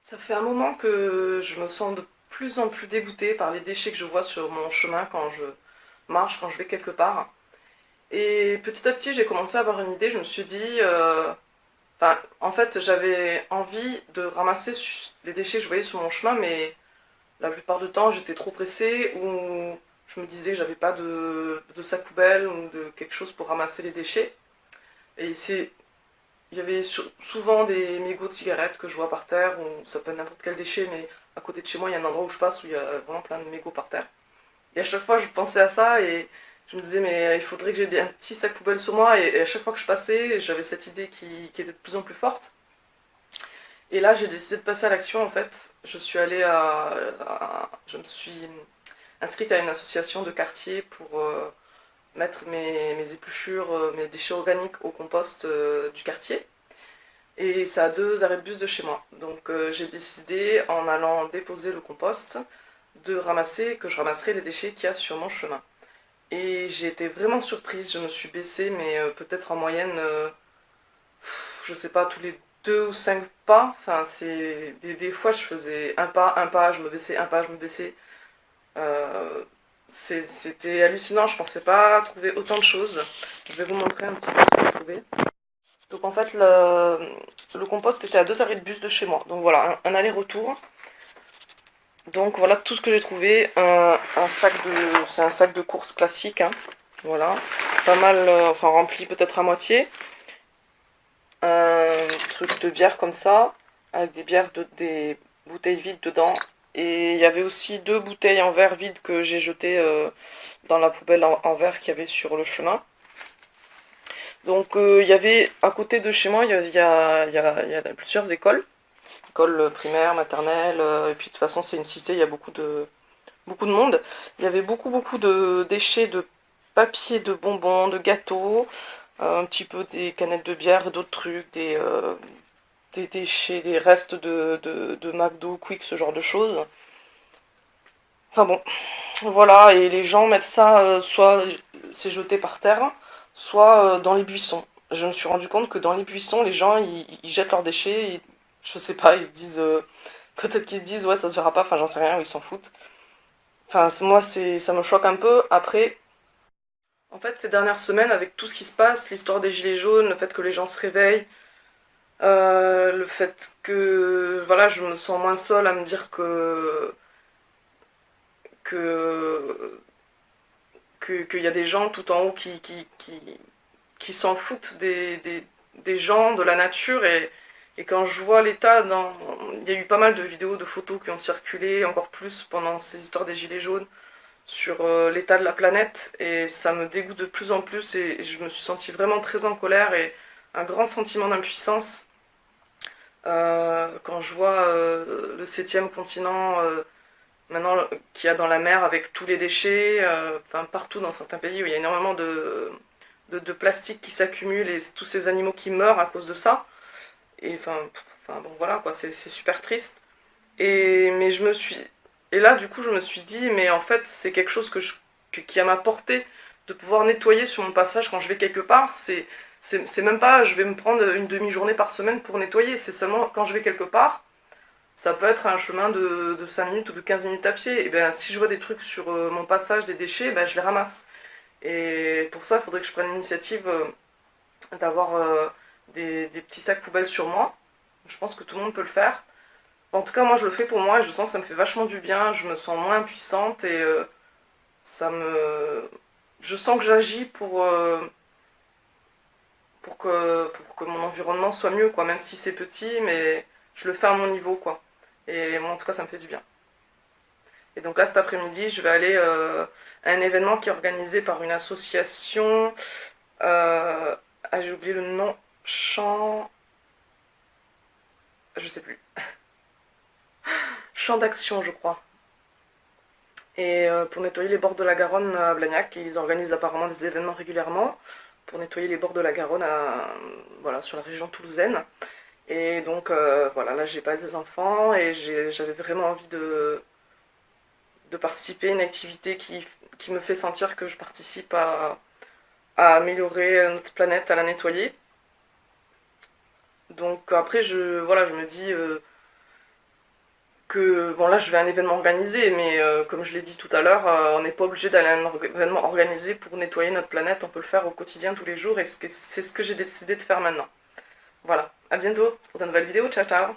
Ça fait un moment que je me sens de plus en plus dégoûtée par les déchets que je vois sur mon chemin quand je marche, quand je vais quelque part. Et petit à petit, j'ai commencé à avoir une idée. Je me suis dit, enfin, en fait, j'avais envie de ramasser les déchets que je voyais sur mon chemin, mais la plupart du temps, j'étais trop pressée ou je me disais que j'avais pas de sac poubelle ou de quelque chose pour ramasser les déchets. Et il y avait souvent des mégots de cigarettes que je vois par terre, ou ça peut être n'importe quel déchet, mais à côté de chez moi, il y a un endroit où je passe où il y a vraiment plein de mégots par terre. Et à chaque fois, je pensais à ça et je me disais, mais il faudrait que j'ai un petit sac poubelle sur moi. Et à chaque fois que je passais, j'avais cette idée qui était de plus en plus forte. Et là, j'ai décidé de passer à l'action en fait. Je suis allée je me suis inscrite à une association de quartier pour mettre mes épluchures, mes déchets organiques au compost du quartier. Et ça a 2 arrêts de bus de chez moi. Donc j'ai décidé, en allant déposer le compost, que je ramasserais les déchets qu'il y a sur mon chemin. Et j'ai été vraiment surprise, je me suis baissée, mais peut-être en moyenne, je sais pas, tous les 2 ou 5 pas. Enfin, des fois, je faisais un pas, je me baissais, un pas, je me baissais. Euh, C'était hallucinant, je pensais pas trouver autant de choses. Je vais vous montrer un petit peu ce que j'ai trouvé. Donc en fait, le compost était à 2 arrêts de bus de chez moi. Donc voilà, un aller-retour. Donc voilà tout ce que j'ai trouvé. C'est un sac de course classique, hein. Voilà, pas mal, enfin rempli peut-être à moitié. Un truc de bière comme ça, avec des bouteilles vides dedans. Et il y avait aussi 2 bouteilles en verre vides que j'ai jetées dans la poubelle en verre qu'il y avait sur le chemin. Donc il y avait à côté de chez moi, il y a plusieurs écoles. École primaire, maternelle, et puis de toute façon c'est une cité, il y a beaucoup de monde. Il y avait beaucoup de déchets de papier, de bonbons, de gâteaux, un petit peu des canettes de bière, d'autres trucs, des déchets, des restes de McDo, Quick, ce genre de choses. Enfin bon, voilà, et les gens mettent ça, soit c'est jeté par terre, soit dans les buissons. Je me suis rendu compte que dans les buissons, les gens, ils jettent leurs déchets, je sais pas, ils se disent, peut-être qu'ils se disent, ouais, ça se verra pas, enfin j'en sais rien, ou ils s'en foutent. Enfin, moi, ça me choque un peu. Après, en fait, ces dernières semaines, avec tout ce qui se passe, l'histoire des gilets jaunes, le fait que les gens se réveillent, le fait que, voilà, je me sens moins seule à me dire que, qu'il y a des gens tout en haut qui s'en foutent des gens, de la nature, et quand je vois l'état dans... Il y a eu pas mal de vidéos, de photos qui ont circulé, encore plus pendant ces histoires des gilets jaunes, sur l'état de la planète, et ça me dégoûte de plus en plus, et je me suis sentie vraiment très en colère, et un grand sentiment d'impuissance quand je vois le 7e continent maintenant qu'il y a dans la mer avec tous les déchets, enfin partout dans certains pays où il y a énormément de plastique qui s'accumule et tous ces animaux qui meurent à cause de ça. Et enfin bon voilà quoi, c'est super triste. Mais et là du coup je me suis dit mais en fait c'est quelque chose qui est à ma portée de pouvoir nettoyer sur mon passage quand je vais quelque part. C'est même pas je vais me prendre une demi-journée par semaine pour nettoyer, c'est seulement quand je vais quelque part. Ça peut être un chemin de 5 minutes ou de 15 minutes à pied. Et ben si je vois des trucs sur mon passage, des déchets, ben, je les ramasse. Et pour ça, il faudrait que je prenne l'initiative d'avoir des petits sacs poubelles sur moi. Je pense que tout le monde peut le faire. En tout cas, moi, je le fais pour moi et je sens que ça me fait vachement du bien. Je me sens moins impuissante et ça me... Je sens que j'agis pour que mon environnement soit mieux, quoi. Même si c'est petit, mais je le fais à mon niveau, quoi. Et moi, en tout cas, ça me fait du bien. Et donc là, cet après-midi, je vais aller à un événement qui est organisé par une association. Euh, ah, j'ai oublié le nom. Champ. Je sais plus. Champ d'action, je crois. Et pour nettoyer les bords de la Garonne à Blagnac, ils organisent apparemment des événements régulièrement pour nettoyer les bords de la Garonne voilà, sur la région toulousaine. Et donc voilà, là j'ai pas des enfants et j'avais vraiment envie de participer à une activité qui me fait sentir que je participe à améliorer notre planète, à la nettoyer. Donc après, voilà, je me dis, que, bon là je vais à un événement organisé, mais comme je l'ai dit tout à l'heure, on n'est pas obligé d'aller à un événement organisé pour nettoyer notre planète, on peut le faire au quotidien tous les jours, et c'est ce que j'ai décidé de faire maintenant. Voilà, à bientôt pour de nouvelles vidéos, ciao ciao.